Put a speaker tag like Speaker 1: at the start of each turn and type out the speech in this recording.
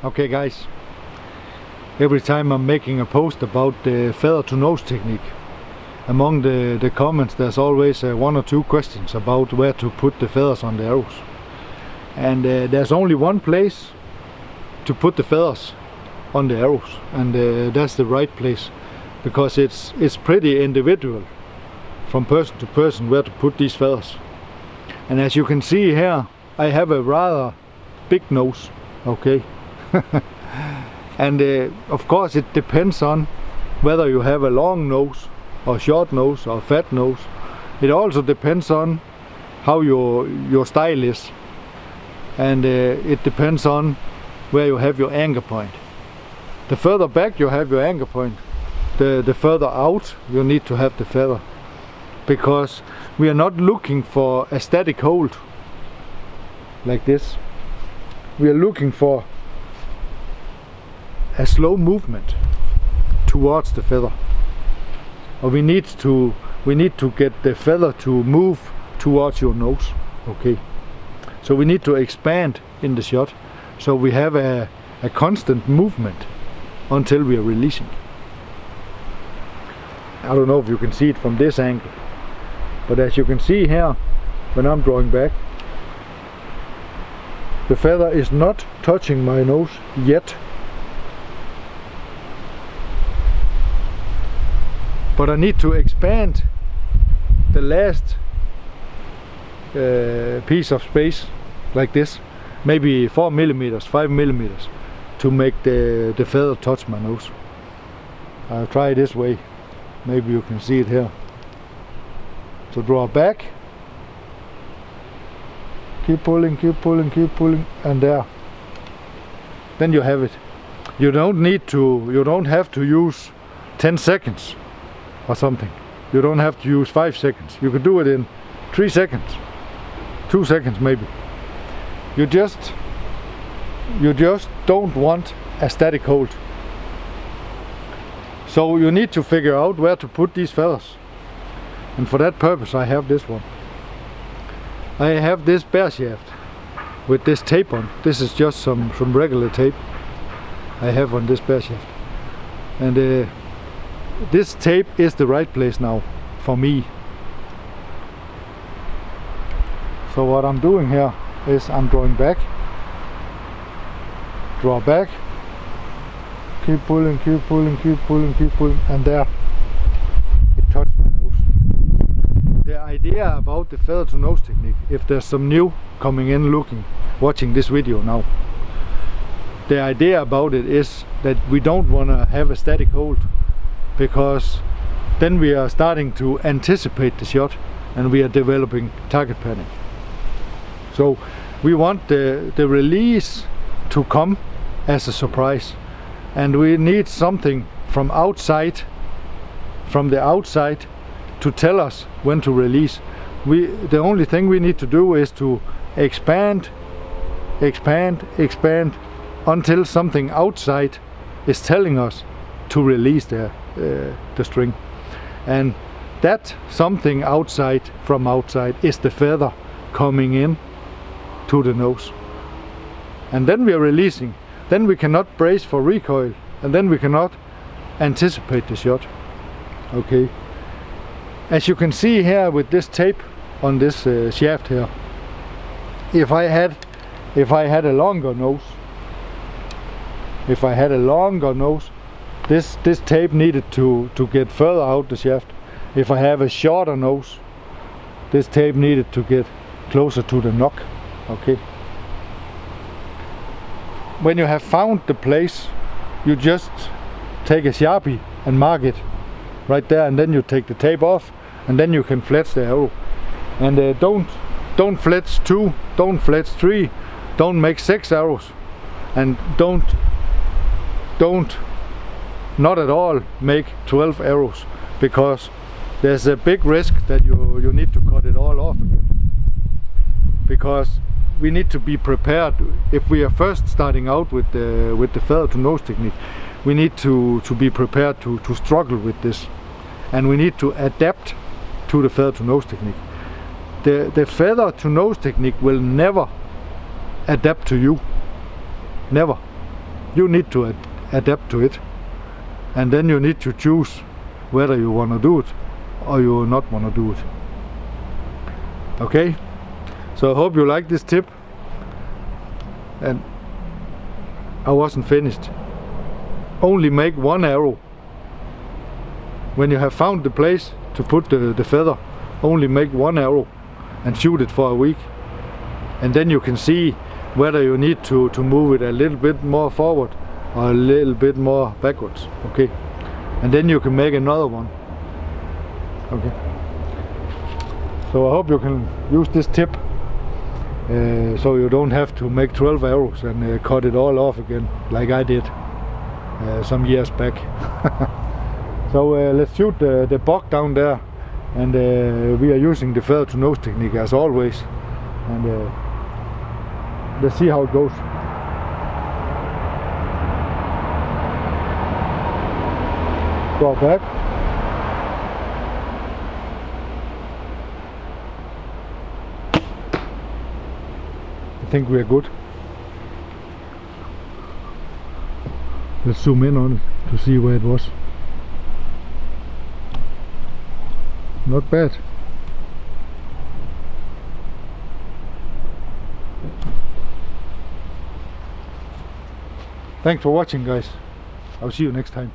Speaker 1: Okay guys, every time I'm making a post about the feather to nose technique, among the comments there's always one or two questions about where to put the feathers on the arrows. And there's only one place to put the feathers on the arrows, and that's the right place, because it's pretty individual from person to person where to put these feathers. And as you can see here, I have a rather big nose, okay? And of course it depends on whether you have a long nose or short nose or fat nose. It also depends on how your style is, and it depends on where you have your anchor point. The further back you have your anchor point, the further out you need to have the feather, because we are not looking for a static hold like this. We are looking for a slow movement towards the feather, or we need to get the feather to move towards your nose. Okay, so we need to expand in the shot, so we have a constant movement until we are releasing. I don't know if you can see it from this angle, but as you can see here, when I'm drawing back, the feather is not touching my nose yet, but I need to expand the last piece of space like this, maybe 4 millimeters, 5 millimeters, to make the feather touch my nose. I'll try this way, maybe you can see it here. So draw back, keep pulling, keep pulling, keep pulling, and there. Then you have it. You don't have to use 10 seconds or something. You don't have to use 5 seconds. You can do it in 3 seconds, 2 seconds maybe. You just don't want a static hold. So you need to figure out where to put these feathers. And for that purpose I have this one. I have this bear shaft with this tape on. This is just some regular tape I have on this bear shaft. And this tape is the right place now for me. So what I'm doing here is I'm drawing back, draw back, keep pulling, keep pulling, keep pulling, keep pulling, and there it touched my nose. The idea about the feather to nose technique, if there's some new coming in watching this video now, the idea about it is that we don't want to have a static hold, because then we are starting to anticipate the shot and we are developing target panic. So we want the release to come as a surprise, and we need something from the outside to tell us when to release. The only thing we need to do is to expand, expand, expand until something outside is telling us to release the string. And that something from outside is the feather coming in to the nose, and then we are releasing. Then we cannot brace for recoil, and then we cannot anticipate the shot. Okay, as you can see here with this tape on this shaft here, if I had a longer nose, this tape needed to get further out the shaft. If I have a shorter nose, this tape needed to get closer to the knock. Okay. When you have found the place, you just take a Sharpie and mark it right there, and then you take the tape off, and then you can fletch the arrow. And don't fletch 2, don't fletch 3, don't make 6 arrows, and don't not at all make 12 arrows, because there's a big risk that you need to cut it all off again, because we need to be prepared. If we are first starting out with the feather to nose technique, we need to be prepared to struggle with this, and we need to adapt to the feather to nose technique. The feather to nose technique will never adapt to you, never. You need to adapt to it, and then you need to choose whether you want to do it or you not want to do it. Okay, so I hope you like this tip, and I wasn't finished. Only make one arrow. When you have found the place to put the feather, only make one arrow and shoot it for a week, and then you can see whether you need to move it a little bit more forward or a little bit more backwards. Okay, and then you can make another one. Okay, so I hope you can use this tip, so you don't have to make 12 arrows and cut it all off again like I did some years back. So let's shoot the buck down there, and we are using the feather to nose technique as always, and let's see how it goes. Go back. I think we are good. Let's zoom in on it to see where it was. Not bad. Thanks for watching, guys. I'll see you next time.